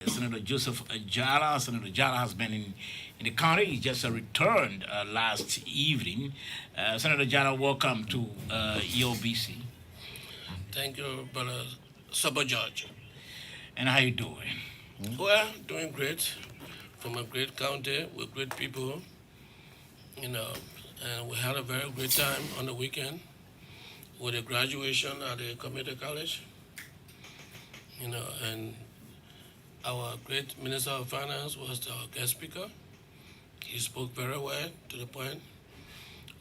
Senator Joseph Jallah. Senator Jallah has been in the county. He just returned last evening. Senator Jallah, welcome to EOBC. Thank you, Brother Sabo George. And how you doing? Well, doing great. From a great county with great people, you know, and we had a very great time on the weekend with the graduation at the community college, and our great Minister of Finance was our guest speaker. He spoke very well to the point.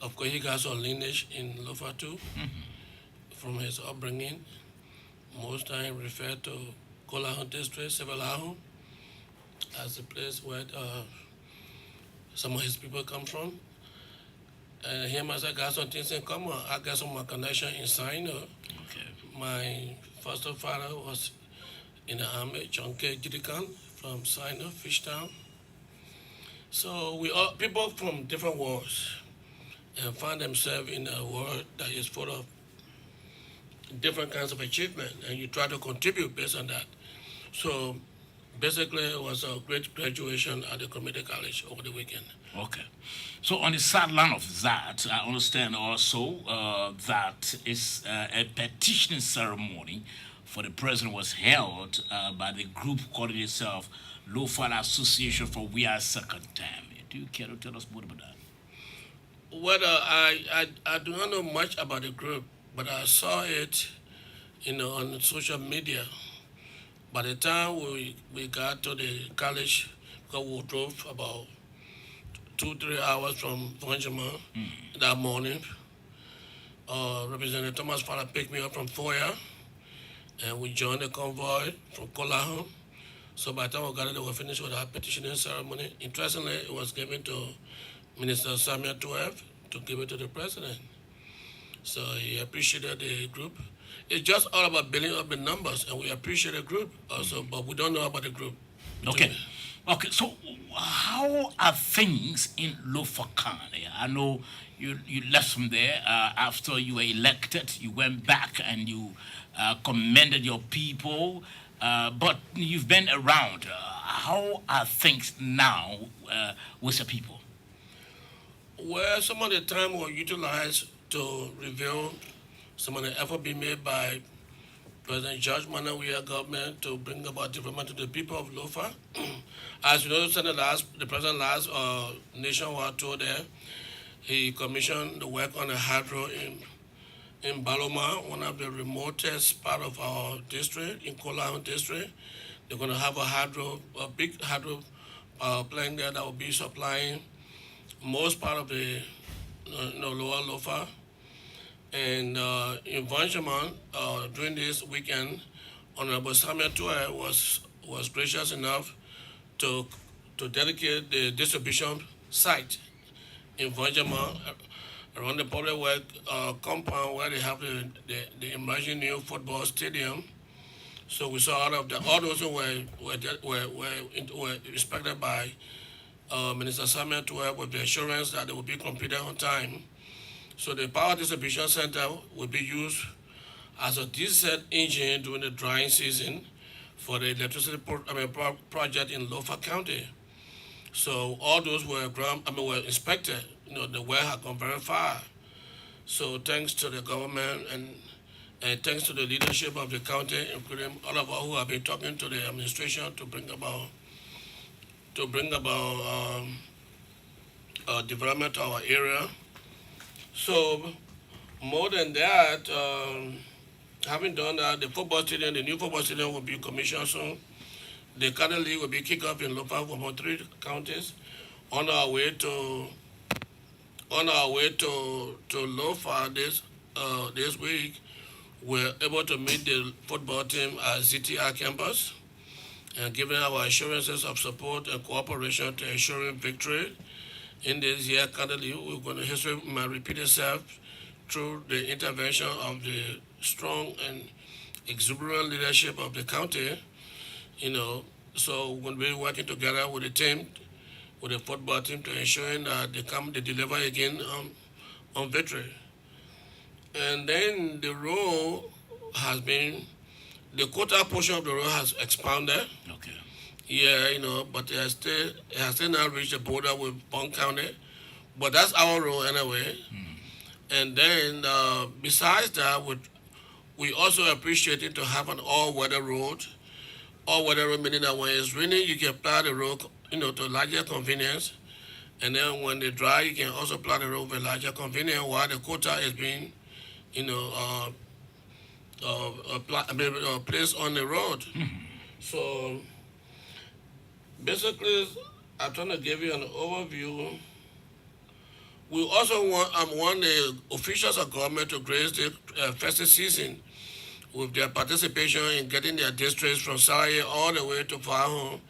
Of course, he got some lineage in Lofa too, from his upbringing. Most time referred to Cllr district, Sevalahu, as the place where some of his people come from. And him as I got some things in common. I got some connection in Sino. Okay. My foster father was in the army, John K. Gidikan from Sino, Fishtown. So we all people from different worlds and find themselves in a world that is full of different kinds of achievement, and you try to contribute based on that. So basically, it was a great graduation at the community college over the weekend. Okay. So on the sideline of that, I understand also that it's a petitioning ceremony for the president was held by the group calling itself Lofa Association for We Are Second Time. Do you care to tell us more about that? Well, I do not know much about the group, but I saw it, on social media. By the time we got to the college, because we drove about 2-3 hours from Vanjama that morning, Representative Thomas Fowler picked me up from Foya, and we joined the convoy from Cllr. So by the time we got there, they were finished with our petitioning ceremony. Interestingly, it was given to Minister Samuel 12 to give it to the president. So he appreciated the group. It's just all about building up the numbers, and we appreciate the group also, but we don't know about the group. Okay. Okay, so how are things in Lofa County? I know you left from there after you were elected. You went back and you commended your people, but you've been around. How are things now with the people? Well, some of the time were utilized to reveal some of the effort being made by President George Manawiya government to bring about development to the people of Lofa. As you know, the president last nationwide tour there, he commissioned the work on a hydro in Baloma, one of the remotest part of our district, in Cllr district. They're going to have a big hydro plant there that will be supplying most part of the lower Lofa. And in Vanjaman, during this weekend, Honorable Samuel Tua was gracious enough to dedicate the distribution site in Vanjaman around the public work compound where they have the emerging new football stadium. So we saw all those who were inspected by Minister Samuel Tua with the assurance that they will be completed on time. So the power distribution center will be used as a diesel engine during the drying season for the electricity project in Lofa County. So all those were inspected. The well had gone very far. So thanks to the government and thanks to the leadership of the county, including all of us who have been talking to the administration to bring about development to our area. So more than that, having done that, the new football stadium will be commissioned soon. The county league will be kicked off in Lofa for about 3 counties. On our way to Lofa this week, we're able to meet the football team at CTR campus and giving our assurances of support and cooperation to ensuring victory in this year. Currently, we're going to history might repeat itself through the intervention of the strong and exuberant leadership of the county. So we're going to be working together with the team, with the football team, to ensuring that they deliver again on victory. And then the quota portion of the road has expanded. Okay. Yeah, but it has still not reached the border with Bond County. But that's our road anyway. And then besides that, we also appreciate it to have an all-weather road. All-weather road meaning that when it's raining, you can plow the road, to larger convenience. And then when they dry, you can also plow the road with larger convenience while the quota is being, you know, placed on the road. So basically, I'm trying to give you an overview. We also want the officials of government to grace the festive season with their participation in getting their districts from Saye all the way to far home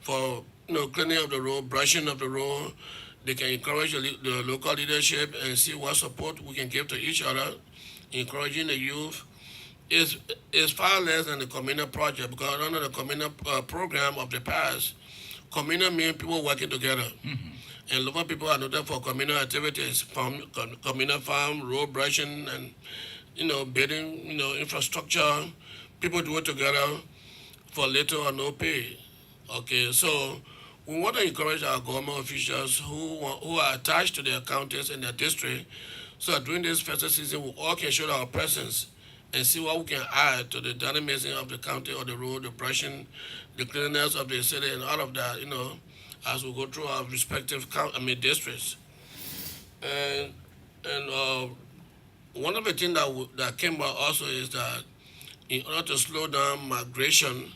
for cleaning of the road, brushing of the road. They can encourage the local leadership and see what support we can give to each other, encouraging the youth. Is far less than the communal project because under the communal program of the past, communal means people working together. And local people are noted for communal activities, communal farm, road brushing, and building, infrastructure. People do it together for little or no pay. Okay, so we want to encourage our government officials who are attached to their counties and their district, so that during this festive season, we all can show our presence and see what we can add to the dynamism of the county or the road, the brushing, the cleanliness of the city, and all of that. As we go through our respective districts. And one of the things that came out also is that in order to slow down migration,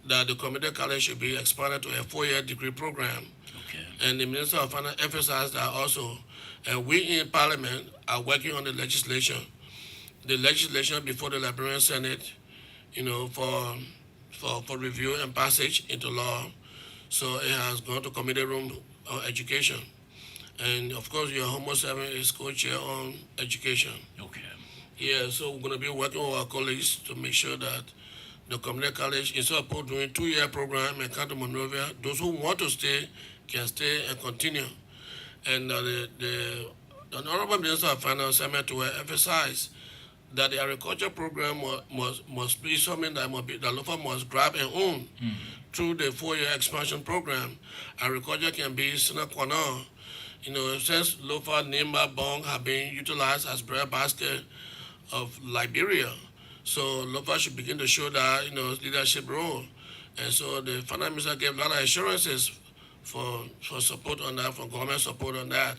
that the community college should be expanded to a 4-year degree program. Okay. And the Minister of Finance emphasized that also. And we in Parliament are working on the legislation. The legislation before the Liberian Senate, for review and passage into law. So it has gone to committee room on education. And of course, your Homo 7 is co-chair on education. Okay. Yeah, so we're going to be working with our colleagues to make sure that the community college, instead of doing 2-year program in County Monrovia, those who want to stay can stay and continue. And the Honorable Minister of Finance, Samuel Tuwe, emphasized that the agriculture program must be something that Lofa must grab and own through the 4-year expansion program. Agriculture can be sine qua non. Since Lofa, Nimba, Bong have been utilized as breadbasket of Liberia, so Lofa should begin to show that leadership role. And so the finance minister gave a lot of assurances for support on that, for government support on that.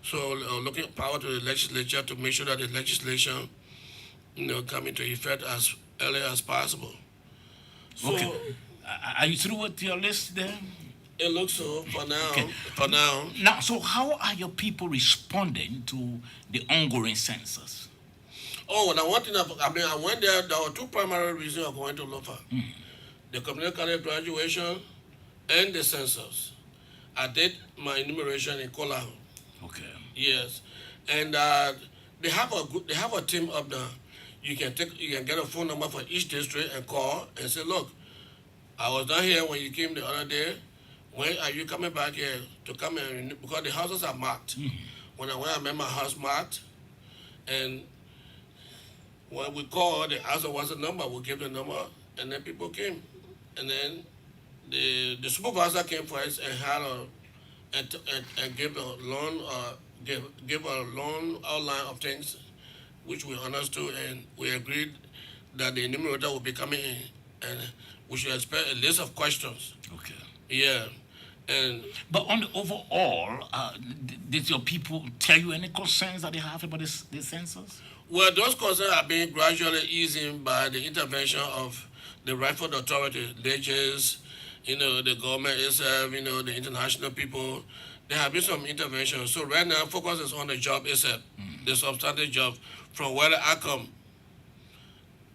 So looking power to the legislature to make sure that the legislation come into effect as early as possible. So Okay. Are you through with your list there? it looks so for now. Okay. For now, Now, so how are your people responding to the ongoing census? oh, now one thing I went there. There were two primary reasons of going to Lofa: the community college graduation and the census. I did my enumeration in Cllr. Okay. Yes, and they have a team up there. You can get a phone number for each district and call and say, look, I was down here when you came the other day. When are you coming back here to come and because the houses are marked. When I made my house marked, and when we called, they asked us what's the number. We gave the number, and then people came, and then the supervisor came first and had and gave a loan give a long outline of things which we understood, and we agreed that the enumerator will be coming in, and we should expect a list of questions. Okay. Yeah, and But on the overall, did your people tell you any concerns that they have about this census? well, those concerns are being gradually easing by the intervention of the rightful authority, legislatures, the government itself, the international people. There have been some intervention. So right now, focus is on the job itself, the substantive job. From where I come,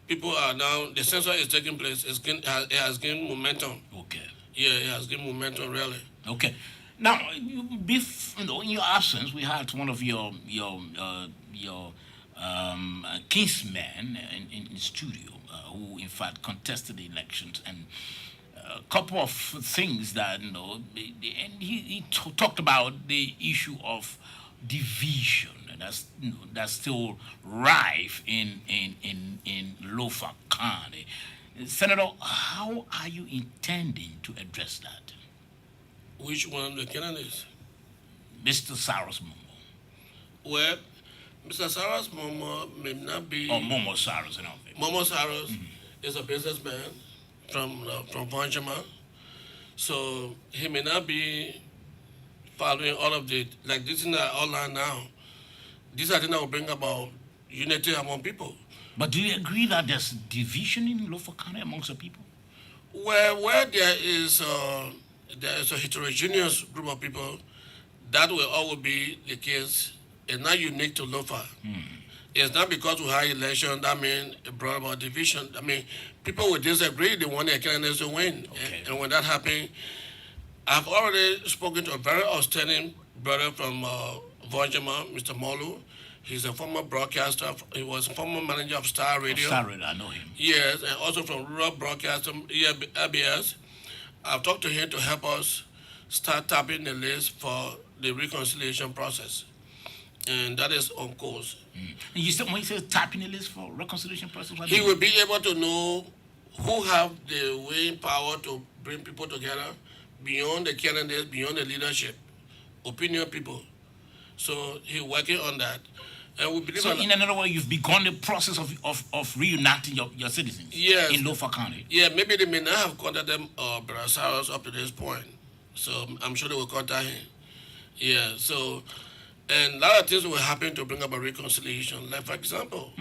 people are now, the census is taking place. It has gained momentum. Okay. Yeah, it has gained momentum, really. Okay. Now, in your absence, we had one of your kinsmen in studio who, in fact, contested the elections, and a couple of things that and he talked about the issue of division that's still rife in Lofa County. Senator, how are you intending to address that? Which one of the candidates? Mr. Cyrus Momo, Well, Mr. Cyrus Momo may not or be. Momo Cyrus, you know. Momo Cyrus is a businessman from Vanjama, so he may not be following all of the like this thing that outlined now. These are things that will bring about unity among people. But do you agree that there's division in Lofa County amongst the people? Where there is a heterogeneous group of people, that will always be the case. It's not unique to Lofa. It's not because we had election that means it brought about division. I mean, people will disagree. They want their candidates to win, Okay. and when that happens, I've already spoken to a very outstanding brother from Vojama, Mr. Molu. He's a former broadcaster. He was a former manager of Star Radio. Sorry, I know him. Yes, and also from rural broadcaster ABS. I've talked to him to help us start tapping the list for the reconciliation process, and that is on course. And you said when you say tapping the list for reconciliation process, what do He you will be able to know who have the weighing power to bring people together beyond the candidates, beyond the leadership, opinion people. So he's working on that. And we believe So in another way, you've begun the process of reuniting your citizens Yes. in Lofa County. yeah, maybe they may not have contacted them Brother Cyrus up to this point. So I'm sure they will contact him. Yeah, so and a lot of things will happen to bring about reconciliation. Like for example,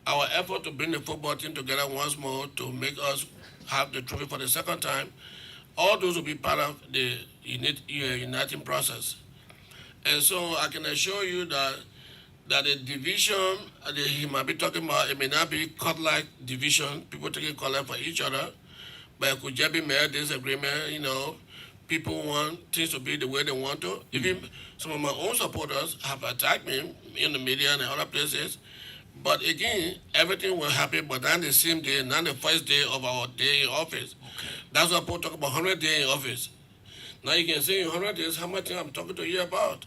our effort to bring the football team together once more to make us have the trophy for the second time, all those will be part of the uniting process. And so I can assure you that the division that he might be talking about, it may not be cut-like division, people taking color for each other, but it could just be mere disagreement, people want things to be the way they want to. Even some of my own supporters have attacked me in the media and other places. But again, everything will happen, but not the same day, not the first day of our day in office. Okay. That's why people talk about 100 days in office. Now you can say in 100 days how much I'm talking to you about.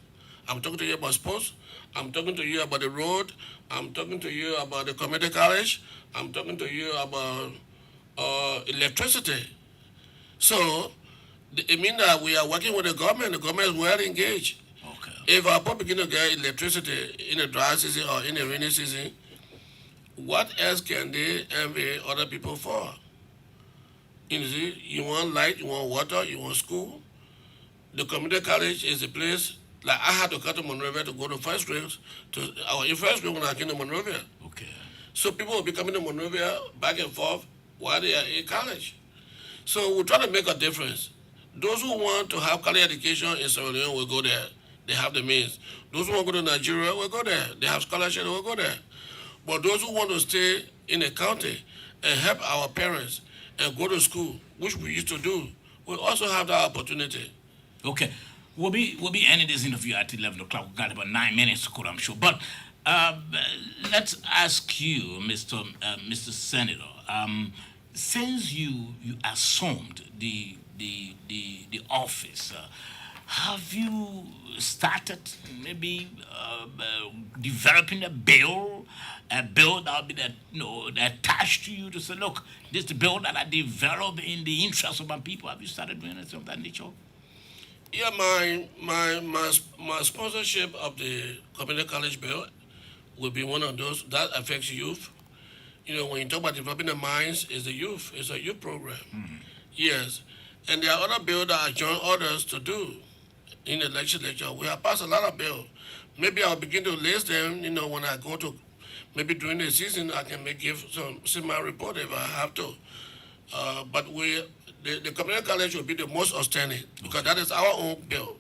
I'm talking to you about sports. I'm talking to you about the road. I'm talking to you about the community college. I'm talking to you about electricity. So it means that we are working with the government. The government is well engaged. Okay. If our people begin to get electricity in the dry season or in the rainy season, what else can they envy other people for? You see, you want light, you want water, you want school. The community college is a place. Like I had to come to Monrovia to go to first grade. In first grade when I came to Monrovia. Okay. So people will be coming to Monrovia back and forth while they are in college. So we're trying to make a difference. Those who want to have college education in Sierra Leone will go there. They have the means. Those who want to go to Nigeria will go there. They have scholarship, they will go there. But those who want to stay in the county and help our parents and go to school, which we used to do, will also have that opportunity. Okay. We'll be ending this interview at 11 o'clock. We've got about 9 minutes to go, I'm sure. But let's ask you, Mr. Senator, since you assumed the office, have you started maybe developing a bill that will be attached to you to say, look, this is the bill that I developed in the interest of my people. Have you started doing anything of that nature? Yeah, my sponsorship of the community college bill will be one of those that affects youth. When you talk about developing the minds, it's the youth. It's a youth program. Yes, and there are other bills that I join others to do in the legislature. We have passed a lot of bills. Maybe I'll begin to list them. When I go to, maybe during the season, I can give some semi report if I have to. But the community college will be the most outstanding because that is our own bill.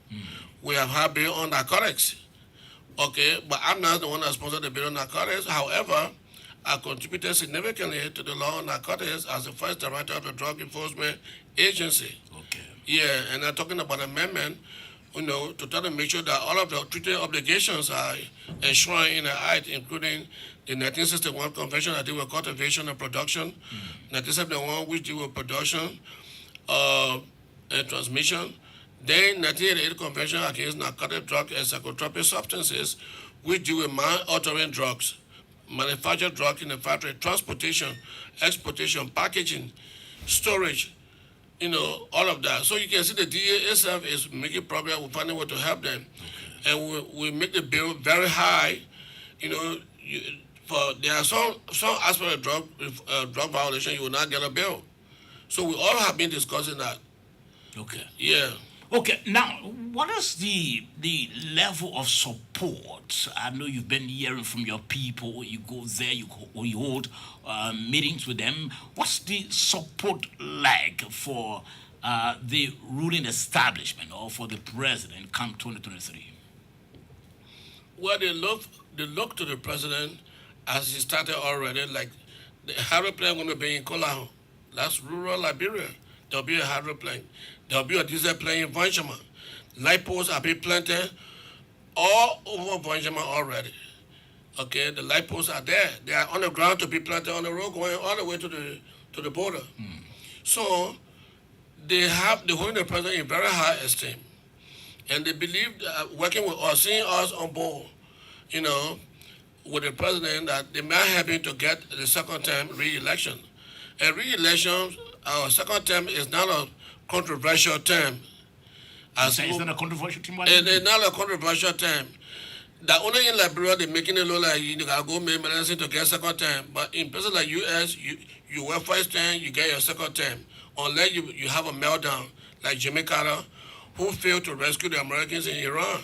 We have had bill on narcotics. Okay, but I'm not the one that sponsored the bill on narcotics. However, I contributed significantly to the law on narcotics as the first director of the Drug Enforcement Agency. Okay. Yeah, and I'm talking about amendment, to try to make sure that all of the treaty obligations are enshrined in the Act, including the 1961 Convention that deal with cultivation and production, 1971 which deal with production and transmission, then 1988 Convention against narcotic drug and psychotropic substances, which deal with mind-altering drugs. manufacture drug in the factory, transportation, exportation, packaging, storage, all of that. So you can see the DA itself is making progress. We're finding a way to help them. And we make the bill very high. You know, you, for there are some aspect of drug violation, you will not get a bill. So we all have been discussing that. Okay. Yeah. Okay, now what is the level of support? I know you've been hearing from your people. You go there, you hold meetings with them. What's the support like for the ruling establishment or for the president come 2023? Well, they look to the president as he started already. Like the hydroplane going to be in Kola. That's rural Liberia. There'll be a hydroplane. There'll be a diesel plane in Vanchama. Light posts are being planted all over Vanchama already. Okay, the light posts are there. They are on the ground to be planted on the road going all the way to the border. So they hold the president in very high esteem, and they believe that working with us, seeing us on board, you know, with the president, that they might help him to get the second term re-election. And re-election, our second term is not a controversial term. It's not a controversial thing. It's not a controversial term. That only in Liberia they making it look like you gotta go make medicine to get second term. But in places like US, you work first term, you get your second term. Unless you have a meltdown like Jimmy Carter, who failed to rescue the Americans in Iran.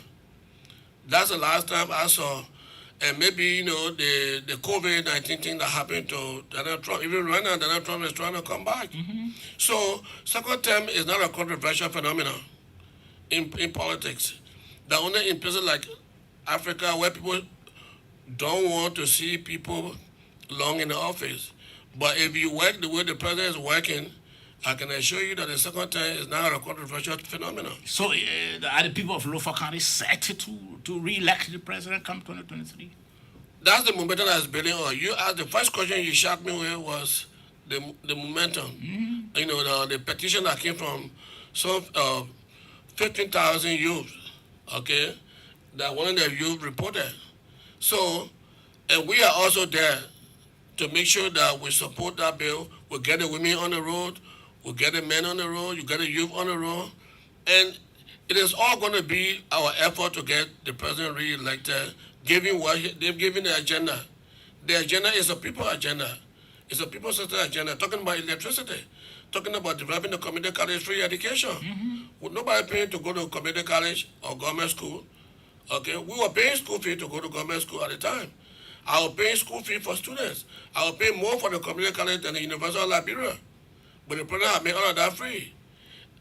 That's the last time I saw. And maybe, the COVID-19 thing that happened to Donald Trump, even right now, Donald Trump is trying to come back. So, second term is not a controversial phenomenon in politics. The only in places like Africa where people don't want to see people long in the office. But if you work the way the president is working, I can assure you that the second term is not a controversial phenomenon. So are the people of Lofa County set to re-elect the president come 2023? That's the momentum that's building on. You asked the first question you shot me with was the momentum. The petition that came from some 15,000 youth, okay, that one of the youth reported. So, and we are also there to make sure that we support that bill. We get the women on the road, we get the men on the road, you get the youth on the road, and it is all going to be our effort to get the president re-elected, given what they've given the agenda. The agenda is a people agenda. It's a people-centered agenda, talking about electricity, talking about developing the community college free education. With nobody paying to go to community college or government school, okay, we were paying school fee to go to government school at the time. I was paying school fee for students. I was paying more for the community college than the University of Liberia. But the president had made all of that free.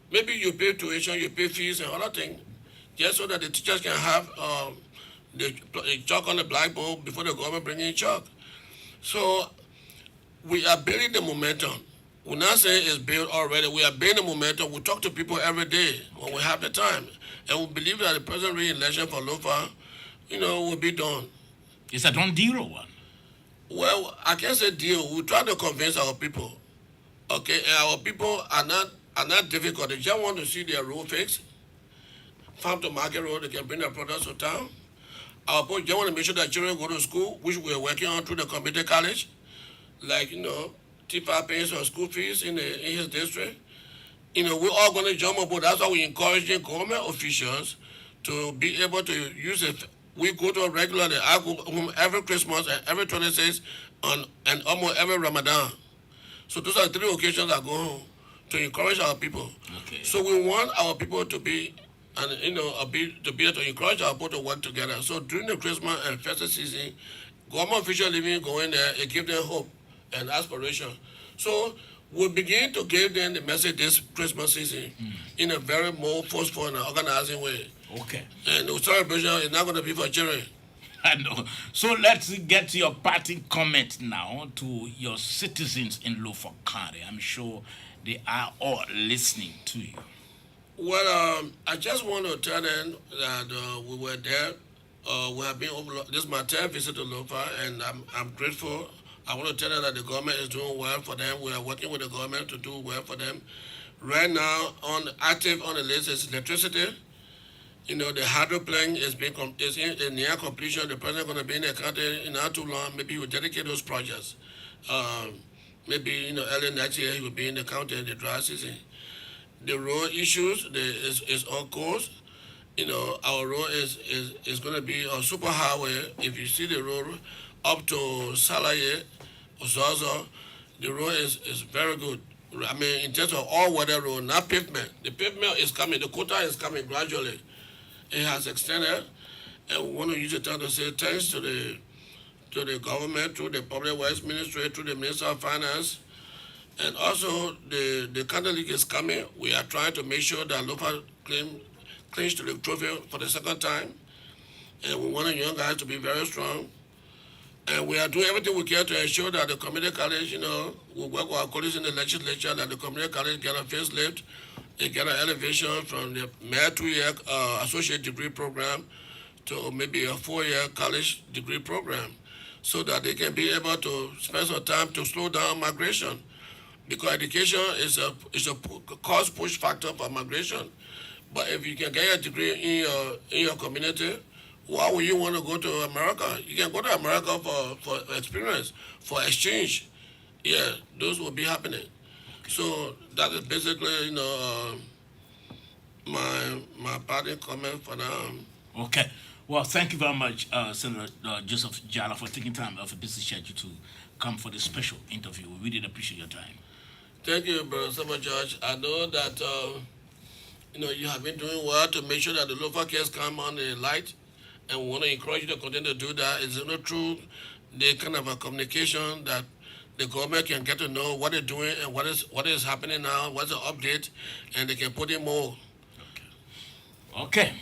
Maybe you pay tuition, you pay fees and other things, just so that the teachers can have the chalk on the blackboard before the government bring in chalk. So we are building the momentum. We're not saying it's built already. We are building the momentum. We talk to people every day when we have the time. And we believe that the president re-election for Lofa, will be done. It's a done deal or what? Well, I can't say deal. We try to convince our people. Okay, and our people are not difficult. They just want to see their road fixed. Farm to market road, they can bring their products to town. Our people just want to make sure that children go to school, which we are working on through the community college. Like, T5 pays for school fees in his district. We're all going to jump on board. That's why we're encouraging government officials to be able to use it. We go to regularly. I go home every Christmas and every 26th and almost every Ramadan. So those are 3 occasions I go home to encourage our people. Okay. So we want our people to be, and to be able to encourage our people to work together. So during the Christmas and festive season, government officials living going there, it gives them hope and aspiration. So we begin to give them the message this Christmas season in a very more forceful and organizing way. Okay. And the celebration is not going to be for children. I know. So let's get to your parting comment now to your citizens in Lofa County. I'm sure they are all listening to you. Well, I just want to tell them that we were there. We have been over. This is my 10th visit to Lofa, and I'm grateful. I want to tell them that the government is doing well for them. We are working with the government to do well for them. Right now, active on the list is electricity. The hydro plant is in near completion. The president going to be in the country in not too long. Maybe he will dedicate those projects. Um, Maybe early next year he will be in the county in the dry season. The road issues is on course. Our road is going to be a super highway. If you see the road up to Salaye, Ozaza, the road is very good. I mean, in terms of all weather road, not pavement. The pavement is coming. The quota is coming gradually. It has extended, and we want to use the time to say thanks to the government, to the public works ministry, to the minister of finance, and also the county league is coming. We are trying to make sure that local clinch to the trophy for the second time, and we want the young guys to be very strong. And we are doing everything we can to ensure that the community college, we work with our colleagues in the legislature, that the community college get a facelift, they get an elevation from the mere 2-year associate degree program to maybe a 4-year college degree program, so that they can be able to spend some time to slow down migration. Because education is a cost push factor for migration. But if you can get a degree in your community, why would you want to go to America? You can go to America for experience, for exchange. Yeah, those will be happening. So that is basically, my parting comment for now. Okay. Well, thank you very much, Senator Joseph Jallah, for taking time off a busy schedule to come for this special interview. We really appreciate your time. Thank you, Brother Summer George. I know that you have been doing well to make sure that the local case come on the light, and we want to encourage you to continue to do that. It's not true the kind of a communication that the government can get to know what they're doing and what is happening now, what's the update, and they can put in more. Okay.